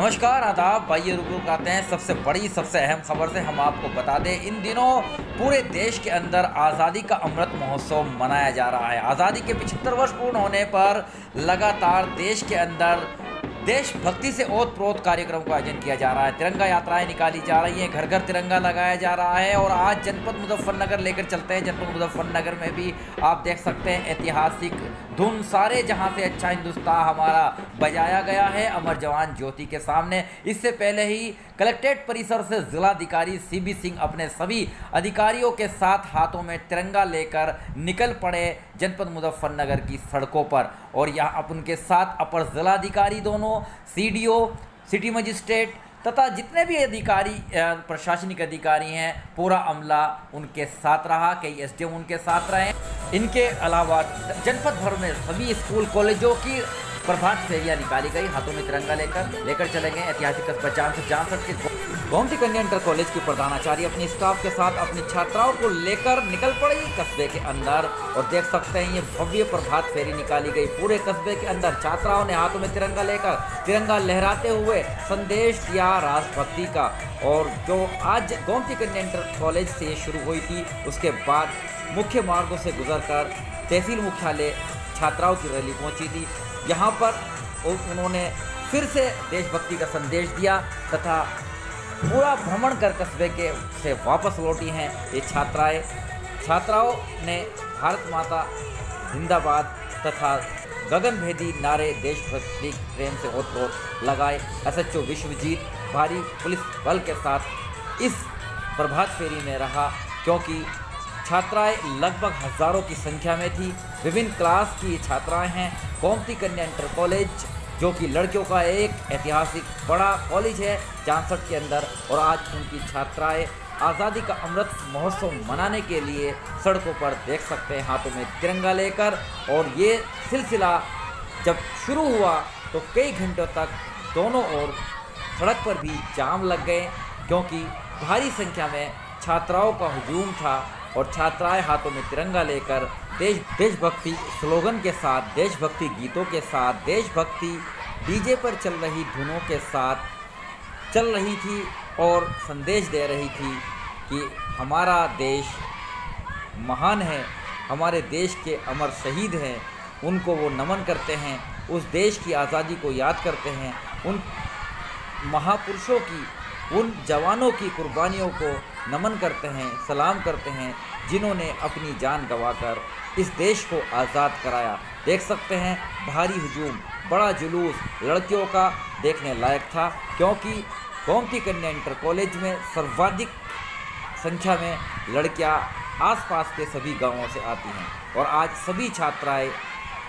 नमस्कार आदाब भाइयों, रुक करते हैं सबसे बड़ी सबसे अहम खबर से। हम आपको बता दें, इन दिनों पूरे देश के अंदर आज़ादी का अमृत महोत्सव मनाया जा रहा है। आज़ादी के 75 वर्ष पूर्ण होने पर लगातार देश के अंदर देशभक्ति से ओतप्रोत कार्यक्रम का आयोजन किया जा रहा है। तिरंगा यात्राएं निकाली जा रही हैं, घर घर तिरंगा लगाया जा रहा है। और आज जनपद मुजफ्फरनगर लेकर चलते हैं। जनपद मुजफ्फरनगर में भी आप देख सकते हैं ऐतिहासिक धुन सारे जहां से अच्छा हिंदुस्तान हमारा बजाया गया है अमर जवान ज्योति के सामने। इससे पहले ही कलेक्ट्रेट परिसर से जिलाधिकारी सीबी सिंह अपने सभी अधिकारियों के साथ हाथों में तिरंगा लेकर निकल पड़े जनपद मुजफ्फरनगर की सड़कों पर। और यहाँ अब उनके साथ अपर जिलाधिकारी दोनों, सीडीओ, सिटी मजिस्ट्रेट तथा जितने भी अधिकारी प्रशासनिक अधिकारी हैं, पूरा अमला उनके साथ रहा। कई एसडीएम उनके साथ रहे। इनके अलावा जनपद भर में सभी स्कूल कॉलेजों की प्रभात फेरियां निकाली गई। हाथों में तिरंगा लेकर चलेंगे ऐतिहासिक कस्बा जानसठ के गोमती कन्या इंटर कॉलेज की प्रधानाचार्य अपनी स्टाफ के साथ अपनी छात्राओं को लेकर निकल पड़ी कस्बे के अंदर। और देख सकते हैं ये भव्य प्रभात फेरी निकाली गई पूरे कस्बे के अंदर। छात्राओं ने हाथों में तिरंगा लेकर तिरंगा लहराते हुए संदेश दिया राष्ट्रभक्ति का। और जो आज गोमती कन्या इंटर कॉलेज से शुरू हुई थी, उसके बाद मुख्य मार्गों से गुजरकर तहसील मुख्यालय छात्राओं की रैली पहुंची थी। यहाँ पर उन्होंने फिर से देशभक्ति का संदेश दिया तथा पूरा भ्रमण कर कस्बे के से वापस लौटी हैं ये छात्राओं ने भारत माता जिंदाबाद तथा गगनभेदी नारे देशभक्ति प्रेम से ओतप्रोत लगाए। एसएचओ विश्वजीत भारी पुलिस बल के साथ इस प्रभात फेरी में रहा, क्योंकि छात्राएं लगभग हज़ारों की संख्या में थी। विभिन्न क्लास की छात्राएं हैं। गोमती कन्या इंटर कॉलेज जो कि लड़कियों का एक ऐतिहासिक बड़ा कॉलेज है जानसठ के अंदर। और आज उनकी छात्राएं आज़ादी का अमृत महोत्सव मनाने के लिए सड़कों पर देख सकते हैं हाथों में तिरंगा लेकर। और ये सिलसिला जब शुरू हुआ तो कई घंटों तक दोनों ओर सड़क पर भी जाम लग गए, क्योंकि भारी संख्या में छात्राओं का हुजूम था। और छात्राएं हाथों में तिरंगा लेकर देशभक्ति स्लोगन के साथ, देशभक्ति गीतों के साथ, देशभक्ति डीजे पर चल रही धुनों के साथ चल रही थी और संदेश दे रही थी कि हमारा देश महान है, हमारे देश के अमर शहीद हैं, उनको वो नमन करते हैं, उस देश की आज़ादी को याद करते हैं, उन महापुरुषों की, उन जवानों की कुर्बानियों को नमन करते हैं, सलाम करते हैं, जिन्होंने अपनी जान गंवाकर इस देश को आज़ाद कराया। देख सकते हैं भारी हुजूम, बड़ा जुलूस लड़कियों का देखने लायक था, क्योंकि गोमती कन्या इंटर कॉलेज में सर्वाधिक संख्या में लड़कियां आसपास के सभी गांवों से आती हैं। और आज सभी छात्राएं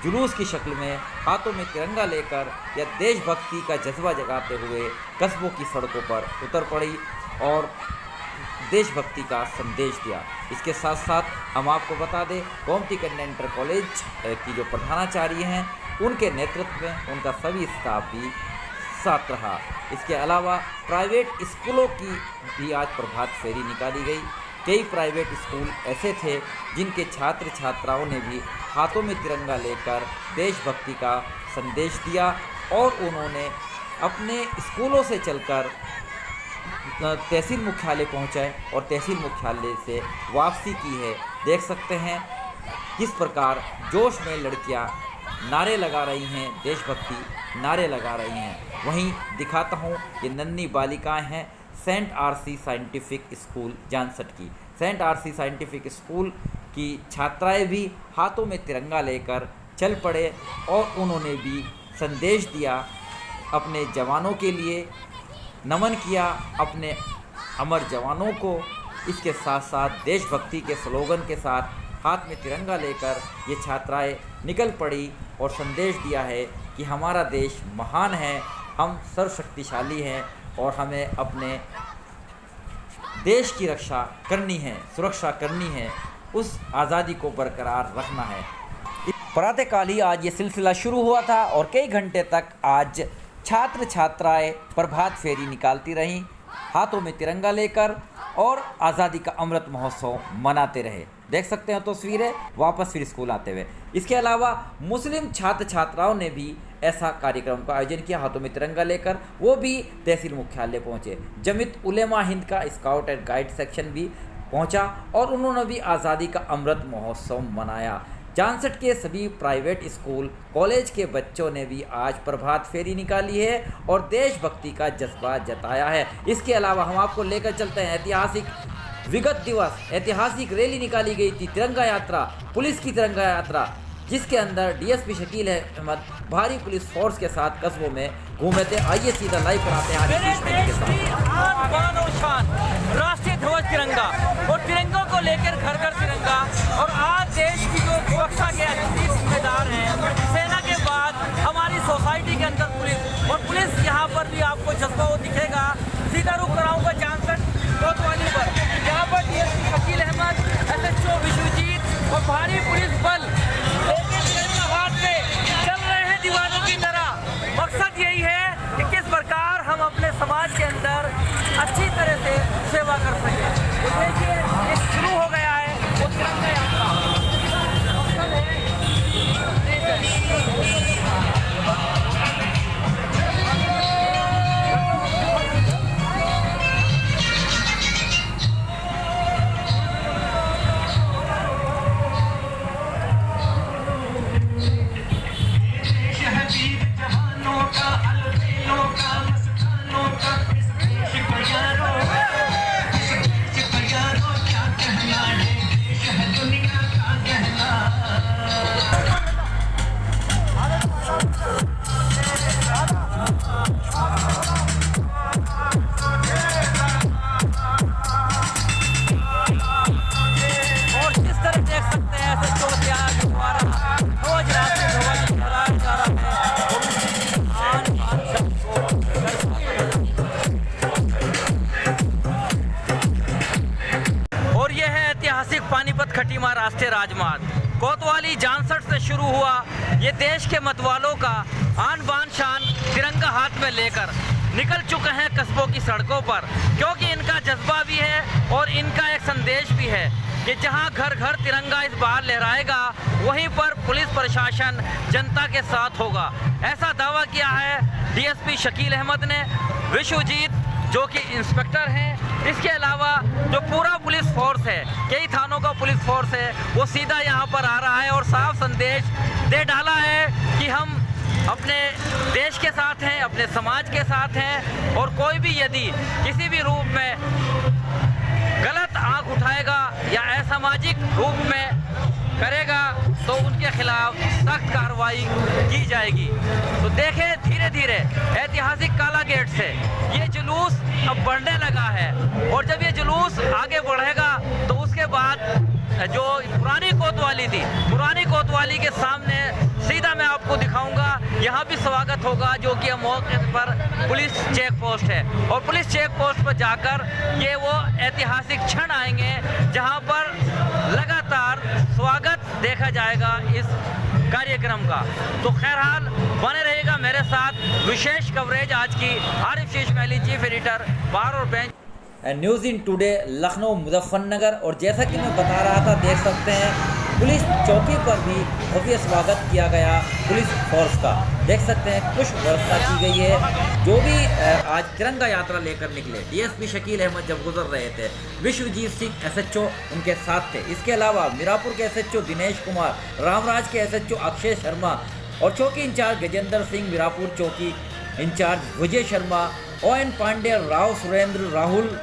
जुलूस की शक्ल में हाथों में तिरंगा लेकर या देशभक्ति का जज्बा जगाते हुए कस्बों की सड़कों पर उतर पड़ी और देशभक्ति का संदेश दिया। इसके साथ साथ हम आपको बता दें, गोमती कन्या इंटर कॉलेज की जो प्रधानाचार्य हैं, उनके नेतृत्व में उनका सभी स्टाफ भी साथ रहा। इसके अलावा प्राइवेट स्कूलों की भी आज प्रभात फेरी निकाली गई। कई प्राइवेट स्कूल ऐसे थे जिनके छात्र छात्राओं ने भी हाथों में तिरंगा लेकर देशभक्ति का संदेश दिया। और उन्होंने अपने स्कूलों से चलकर तहसील मुख्यालय पहुंचे और तहसील मुख्यालय से वापसी की है। देख सकते हैं किस प्रकार जोश में लड़कियां नारे लगा रही हैं, देशभक्ति नारे लगा रही हैं। वहीं दिखाता हूं ये नन्ही बालिकाएं हैं Saint RC scientific school Jansath की। सेंट आरसी साइंटिफिक स्कूल की छात्राएं भी हाथों में तिरंगा लेकर चल पड़े और उन्होंने भी संदेश दिया, अपने जवानों के लिए नमन किया, अपने अमर जवानों को। इसके साथ साथ देशभक्ति के स्लोगन के साथ हाथ में तिरंगा लेकर ये छात्राएं निकल पड़ी और संदेश दिया है कि हमारा देश महान है, हम सर्वशक्तिशाली हैं और हमें अपने देश की रक्षा करनी है, सुरक्षा करनी है, उस आज़ादी को बरकरार रखना है। प्रातःकाल ही आज ये सिलसिला शुरू हुआ था और कई घंटे तक आज छात्र छात्राएं प्रभात फेरी निकालती रहीं हाथों में तिरंगा लेकर और आज़ादी का अमृत महोत्सव मनाते रहे। देख सकते हैं तस्वीरें वापस फिर स्कूल आते हुए। इसके अलावा मुस्लिम छात्र छात्राओं ने भी ऐसा कार्यक्रम का आयोजन किया, हाथों में तिरंगा लेकर वो भी तहसील मुख्यालय पहुंचे। जमीयत उलेमा हिंद का स्काउट एंड गाइड सेक्शन भी पहुंचा और उन्होंने भी आज़ादी का अमृत महोत्सव मनाया। जानसठ के सभी प्राइवेट स्कूल कॉलेज के बच्चों ने भी आज प्रभात फेरी निकाली है और देशभक्ति का जज्बा जताया है। इसके अलावा हम आपको लेकर चलते हैं ऐतिहासिक विगत दिवस, ऐतिहासिक रैली निकाली गई थी, तिरंगा यात्रा, पुलिस की तिरंगा यात्रा, जिसके अंदर डीएसपी शकील अहमद भारी पुलिस फोर्स के साथ कस्बों में घूमे थे। आइए सीधा लाइव कराते हैं राष्ट्रीय ध्वज तिरंगा और तिरंगों को लेकर घर घर तिरंगा। और आज देश की जो सुरक्षा के असली जिम्मेदार हैं सेना के बाद हमारी सोसाइटी के अंदर पुलिस, और पुलिस यहाँ पर भी आपको जज्बा वो दिखेगा। सीधा रुख कराऊंगा जानसठ कोतवाली पर, यहाँ पर डीएसपी शकील अहमद, SHO विश्वजीत और भारी पुलिस बल लेके तिरंगा हाथ में चल रहे हैं दीवानों की तरह। मकसद यही है कि किस प्रकार हम अपने समाज के अंदर अच्छी तरह से सेवा कर सकें। तो देखिए ये शुरू हो गया है वो तिरंगा यात्रा। पानीपत खटीमा राष्ट्रीय राजमार्ग कोतवाली जानसठ से शुरू हुआ। ये देश के मतवालों का आन बान शान तिरंगा हाथ में लेकर निकल चुके हैं कस्बों की सड़कों पर, क्योंकि इनका जज्बा भी है और इनका एक संदेश भी है कि जहां घर घर तिरंगा इस बार लहराएगा वहीं पर पुलिस प्रशासन जनता के साथ होगा। ऐसा दावा किया है डीएसपी शकील अहमद ने। विश्वजीत जो कि इंस्पेक्टर हैं, इसके अलावा जो पूरा पुलिस फोर्स है, कई थानों का पुलिस फोर्स है, वो सीधा यहाँ पर आ रहा है और साफ संदेश दे डाला है कि हम अपने देश के साथ हैं, अपने समाज के साथ हैं, और कोई भी यदि किसी भी रूप में गलत आंख उठाएगा या असामाजिक रूप में करेगा तो उनके खिलाफ सख्त कार्रवाई की जाएगी। तो देखें धीरे धीरे ऐतिहासिक काला गेट से ये जुलूस अब बढ़ने लगा है, और जब ये जुलूस आगे बढ़ेगा तो उसके बाद जो पुरानी कोतवाली थी, पुरानी कोतवाली के सामने सीधा मैं आपको दिखाऊंगा, यहाँ भी स्वागत होगा जो कि मौके पर पुलिस चेक पोस्ट है, और पुलिस चेक पोस्ट पर जाकर ये वो ऐतिहासिक क्षण आएंगे जहाँ पर लगातार स्वागत देखा जाएगा इस कार्यक्रम का। तो खैरहाल बने रहेगा मेरे साथ, विशेष कवरेज आज की आरिफ शेष महली, चीफ एडिटर बार और bench news in today Lucknow Muzaffarnagar. और जैसा कि मैं बता रहा था, देख सकते हैं पुलिस चौकी पर भी भव्य स्वागत किया गया पुलिस फोर्स का। देख सकते हैं पुष्प व्यवस्था की गई है। जो भी आज तिरंगा यात्रा लेकर निकले, डीएसपी शकील अहमद जब गुजर रहे थे, विश्वजीत सिंह SHO उनके साथ थे। इसके अलावा मीरापुर के SHO दिनेश कुमार, रामराज के SHO अक्षय शर्मा और चौकी इंचार्ज गजेंद्र सिंह, मीरापुर चौकी इंचार्ज विजय शर्मा, ON पांडे, राव सुरेंद्र, राहुल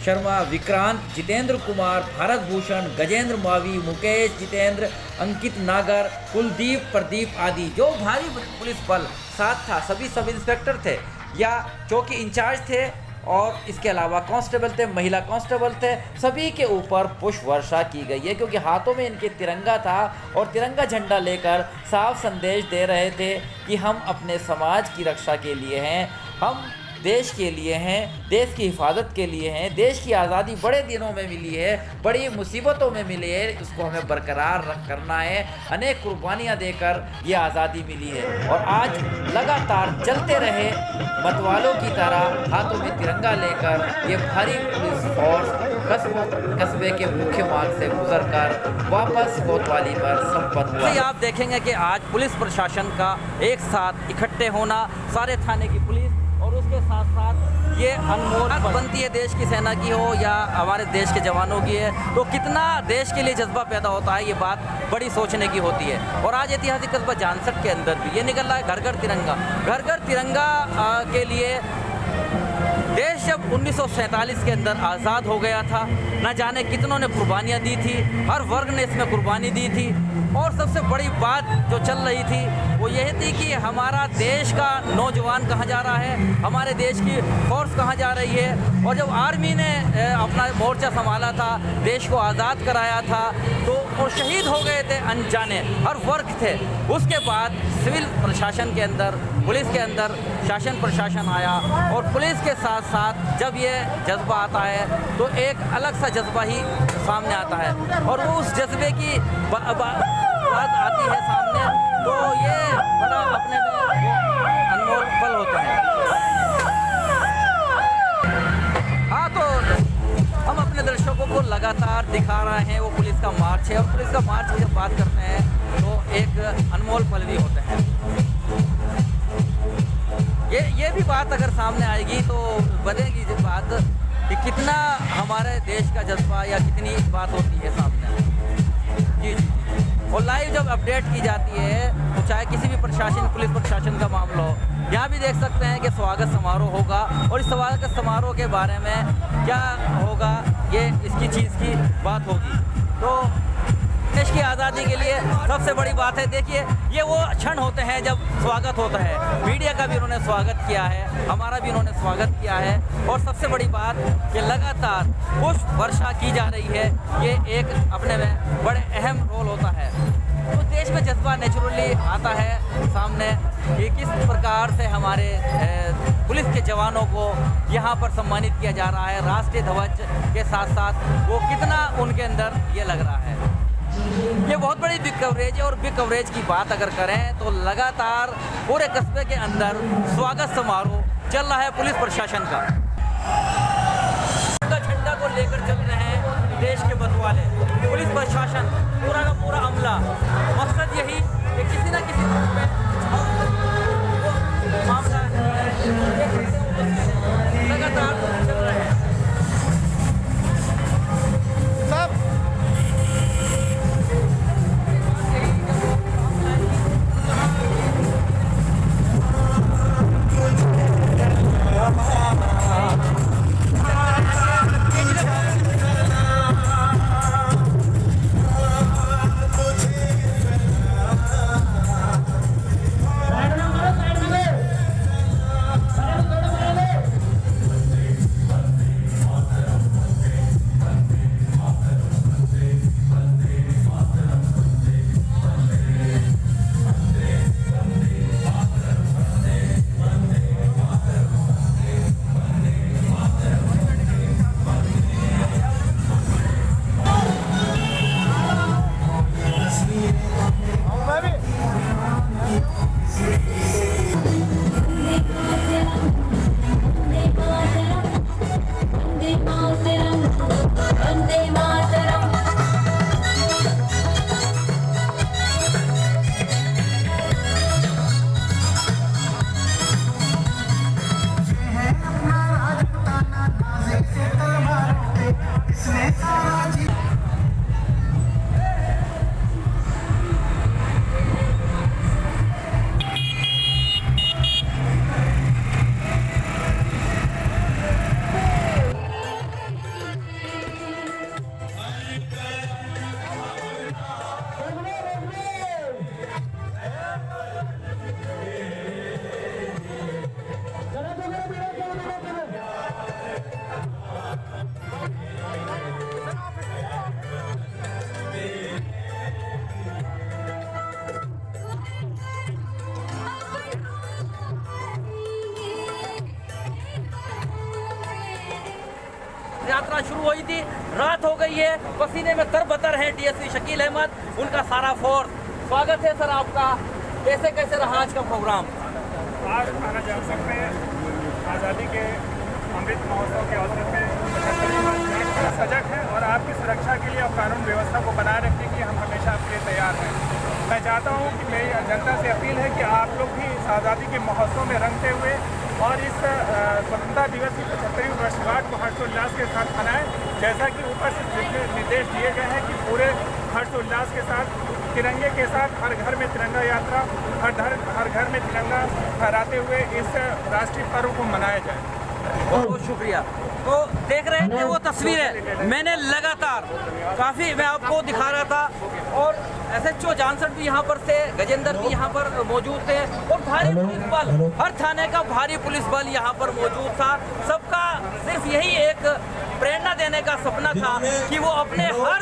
शर्मा, विक्रांत, जितेंद्र कुमार, भारत भूषण, गजेंद्र मावी, मुकेश, जितेंद्र, अंकित नागर, कुलदीप, प्रदीप आदि जो भारी पुलिस बल साथ था। सभी सब इंस्पेक्टर थे या चौकी इंचार्ज थे, और इसके अलावा कांस्टेबल थे, महिला कांस्टेबल थे, सभी के ऊपर पुष्प वर्षा की गई है, क्योंकि हाथों में इनके तिरंगा था और तिरंगा झंडा लेकर साफ संदेश दे रहे थे कि हम अपने समाज की रक्षा के लिए हैं, हम देश के लिए हैं, देश की हिफाजत के लिए हैं। देश की आज़ादी बड़े दिनों में मिली है, बड़ी मुसीबतों में मिली है, उसको हमें बरकरार करना है। अनेक कुर्बानियाँ देकर ये आज़ादी मिली है, और आज लगातार चलते रहे मतवालों की तरह हाथों में तिरंगा लेकर ये भारी पुलिस फोर्स कस्बे के मुख्य मार्ग से गुजरकर वापस कोतवाली पर संपन्न हुआ। आप देखेंगे कि आज पुलिस प्रशासन का एक साथ इकट्ठे होना, सारे थाने की पुलिस और उसके साथ साथ ये अनमोल बनती है देश की सेना की हो या हमारे देश के जवानों की है, तो कितना देश के लिए जज्बा पैदा होता है, ये बात बड़ी सोचने की होती है। और आज ऐतिहासिक कस्बा जानसठ के अंदर भी ये निकल रहा है घर घर तिरंगा। घर घर तिरंगा के लिए देश जब 1947 के अंदर आज़ाद हो गया था, न जाने कितनों ने कुर्बानियाँ दी थी, हर वर्ग ने इसमें कुर्बानी दी थी। और सबसे बड़ी बात जो चल रही थी वो यही थी कि हमारा देश का नौजवान कहाँ जा रहा है, हमारे देश की फोर्स कहाँ जा रही है। और जब आर्मी ने अपना मोर्चा संभाला था, देश को आज़ाद कराया था, तो वो शहीद हो गए थे अनजाने, हर वर्ग थे। उसके बाद सिविल प्रशासन के अंदर, पुलिस के अंदर शासन प्रशासन आया और पुलिस के साथ साथ जब ये जज्बा आता है तो एक अलग सा जज्बा ही सामने आता है और वो उस जज्बे की बात आती है सामने, तो ये बड़ा अपने में वो अनमोल पल होता है। हाँ, तो हम अपने दर्शकों को लगातार दिखा रहे हैं वो पुलिस का मार्च है और पुलिस का मार्च की जब बात करते हैं तो एक अनमोल पल भी होते हैं। ये भी बात अगर सामने आएगी तो बनेगी जो बात कि कितना हमारे देश का जज्बा या कितनी बात होती है सामने। जी जी जी। और लाइव जब अपडेट की जाती है तो चाहे किसी भी प्रशासन, पुलिस प्रशासन का मामला हो, यहाँ भी देख सकते हैं कि स्वागत समारोह होगा और इस स्वागत समारोह के बारे में क्या होगा, ये इसकी चीज़ की बात होगी। तो देश की आज़ादी के लिए सबसे बड़ी बात है, देखिए ये वो क्षण होते हैं जब स्वागत होता है। मीडिया का भी उन्होंने स्वागत किया है, हमारा भी उन्होंने स्वागत किया है और सबसे बड़ी बात कि लगातार पुष्प वर्षा की जा रही है, ये एक अपने में बड़े अहम रोल होता है। तो देश में जज्बा नेचुरली आता है सामने कि किस प्रकार से हमारे पुलिस के जवानों को यहाँ पर सम्मानित किया जा रहा है, राष्ट्रीय ध्वज के साथ साथ वो कितना उनके अंदर ये लग रहा है। ये बहुत बड़ी बिग कवरेज है और बिग कवरेज की बात अगर करें तो लगातार पूरे कस्बे के अंदर स्वागत समारोह चल रहा है पुलिस प्रशासन का। झंडा को लेकर चल रहे हैं देश के मतवाले, पुलिस प्रशासन, पूरा का पूरा अमला। मकसद यही कि किसी न किसी रूप में मामला लगातार चल रहे हैं। यात्रा शुरू हुई थी, रात हो गई है, पसीने में तरबतर है डीएसपी शकील अहमद, उनका सारा फोर्स। स्वागत है सर आपका, कैसे कैसे रहा आज का प्रोग्राम? आज थाना जानसठ में आज़ादी के अमृत महोत्सव के अवसर पे 75वां सजग हैं और आपकी सुरक्षा के लिए और कानून व्यवस्था को बनाए रखने के लिए हम हमेशा आपके लिए तैयार हैं। मैं चाहता हूं कि मेरी जनता से अपील है कि आप लोग भी इस आज़ादी के महोत्सव में रंगते हुए और इस स्वतंत्रता दिवस की 75वीं वर्षगांठ को हर्षोल्लास के साथ मनाएं। जैसा कि ऊपर से निर्देश दिए गए हैं कि पूरे हर्षोल्लास के साथ तिरंगे के साथ हर घर में तिरंगा यात्रा, हर घर में तिरंगा फहराते हुए इस राष्ट्रीय पर्व को मनाया जाए। बहुत बहुत शुक्रिया। तो देख रहे थे वो तस्वीरें मैंने लगातार काफ़ी मैं आपको दिखा रहा था और SHO जानसठ भी यहाँ पर थे, गजेंद्र भी यहाँ पर मौजूद थे और भारी पुलिस बल, हर थाने का भारी पुलिस बल यहाँ पर मौजूद था। सबका सिर्फ यही एक प्रेरणा देने का सपना था कि वो अपने हर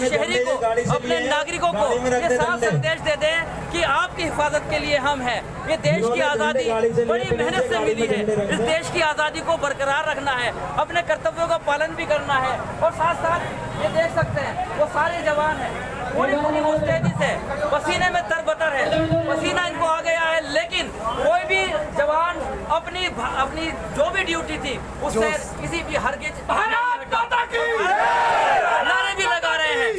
शहरी को, अपने नागरिकों को ये साफ संदेश दे दें कि आपकी हिफाजत के लिए हम हैं। ये देश की आज़ादी बड़ी मेहनत से मिली है। इस देश की आज़ादी को बरकरार रखना है, अपने कर्तव्यों का पालन भी करना है और साथ साथ ये देख सकते हैं वो सारे जवान हैं, पूरी तेजी से पसीने में तरबतर है, पसीना इनको आ गया है, लेकिन कोई भी जवान अपनी जो भी ड्यूटी थी उससे किसी भी हरगिज नारे भी लगा रहे हैं।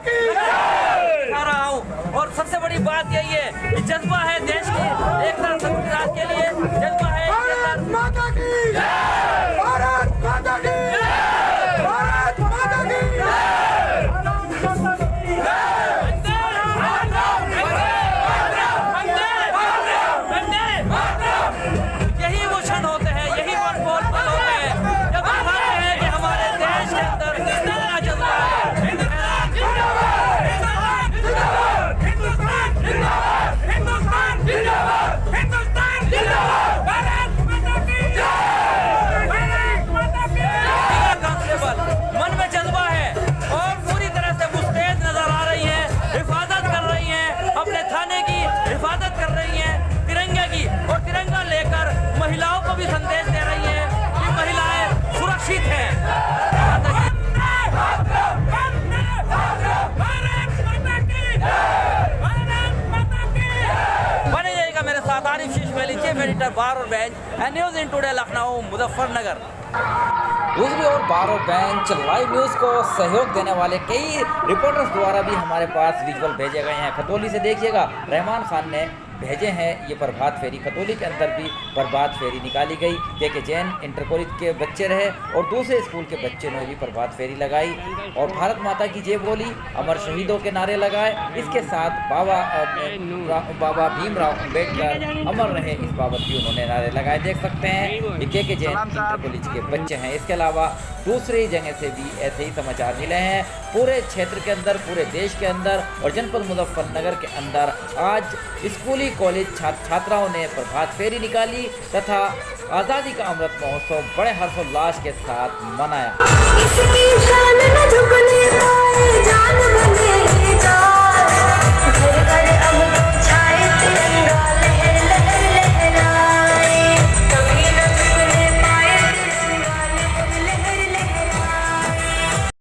दिखा रहा हूँ और सबसे बड़ी बात यही है कि जज्बा है देश की एकता संरक्षण के लिए, जज्बा है भारत माता की जय, भारत माता की जय, भारत माता की यही वो क्षण होते हैं, यही अनमोल पल होते हैं जब दिखाते हैं कि हमारे देश के अंदर कितना जज्बा है। मन में जज्बा है और पूरी तरह से मुस्तैद नजर आ रही है, हिफाजत कर रही हैं, अपने थाने की हिफाजत कर रही हैं, तिरंगे की, और तिरंगा लेकर महिलाओं को भी संदेश दे रही हैं कि महिलाएं सुरक्षित हैं। बने जाएगा मेरे साथ आरिफ शीशमेली, चीफ एडिटर बार और bench and news in today Lucknow Muzaffarnagar. दूसरी ओर बार और बेंच लाइव न्यूज़ को सहयोग देने वाले कई रिपोर्टर्स द्वारा भी हमारे पास विजुअल भेजे गए हैं। खतौली से देखिएगा, रहमान खान ने भेजे हैं ये प्रभात फेरी। खतौली के अंदर भी प्रभात फेरी निकाली गई। के जैन इंटर कॉलेज के बच्चे रहे और दूसरे स्कूल के बच्चे ने भी प्रभात फेरी लगाई और भारत माता की जय बोली, अमर शहीदों के नारे लगाए। इसके साथ बाबा भीमराव अम्बेडकर अमर रहे, इस बाबत भी उन्होंने नारे लगाए। देख सकते हैं ये के जैन इंटर कॉलेज के बच्चे हैं। इसके अलावा दूसरी जगह से भी ऐसे ही समाचार मिले हैं। पूरे क्षेत्र के अंदर, पूरे देश के अंदर और जनपद मुजफ्फरनगर के अंदर आज स्कूली कॉलेज छात्राओं ने प्रभात फेरी निकाली तथा आज़ादी का अमृत महोत्सव बड़े हर्षोल्लास के साथ मनाया।